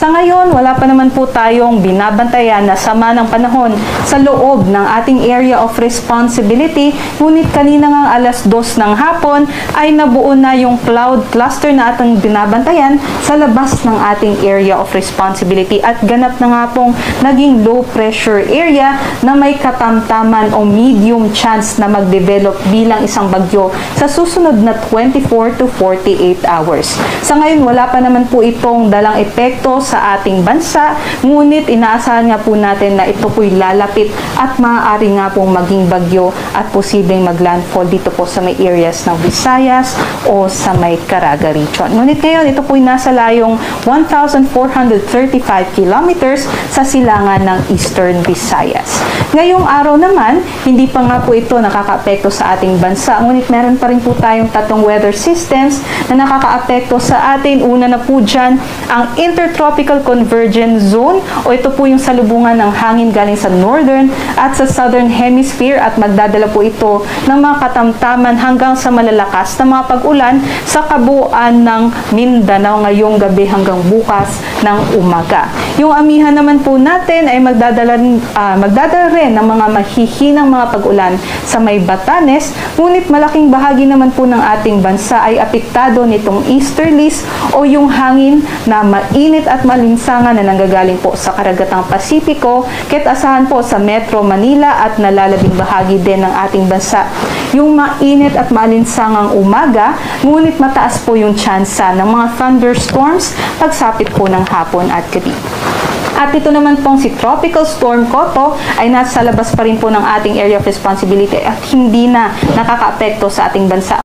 Sa ngayon, wala pa naman po tayong binabantayan na sama ng panahon sa loob ng ating area of responsibility, ngunit kanina nga alas 2 ng hapon ay nabuo na yung cloud cluster na ating binabantayan sa labas ng ating area of responsibility at ganap na nga pong naging low pressure area na may katamtaman o medium chance na mag-develop bilang isang bagyo sa susunod na 24 to 48 hours. Sa ngayon, wala pa naman po itong dalang epekto sa ating bansa, ngunit inaasahan nga po natin na ito po'y lalapit at maaari nga pong maging bagyo at posibleng maglandfall dito po sa may areas ng Visayas o sa may Caraga region. Ngunit ngayon, ito po'y nasa layong 1,435 kilometers sa silangan ng Eastern Visayas. Ngayong araw naman, hindi pa nga po ito nakakaapekto sa ating bansa, ngunit meron pa rin po tayong tatlong weather systems na nakakaapekto sa atin. Una na po dyan, ang Intertropical Convergence Zone o ito po yung salubungan ng hangin galing sa Northern at sa Southern Hemisphere at magdadala po ito ng mga katamtaman hanggang sa malalakas na mga pag-ulan sa kabuuan ng Mindanao ngayong gabi hanggang bukas ng umaga. Yung amihan naman po natin ay magdadala rin ng mga mahihinang mga pag-ulan sa may Batanes, ngunit malaking bahagi naman po ng ating bansa ay apektado nitong easterlies o yung hangin na mainit at malinsangan na nanggagaling po sa karagatang Pasipiko, kaya't asahan po sa Metro Manila at nalalabing bahagi din ng ating bansa yung mainit at malinsangang umaga, ngunit mataas po yung tsansa ng mga thunderstorms pagsapit po ng hapon at gabi. At ito naman pong si Tropical Storm Koto ay nasa labas pa rin po ng ating area of responsibility at hindi na nakakaapekto sa ating bansa.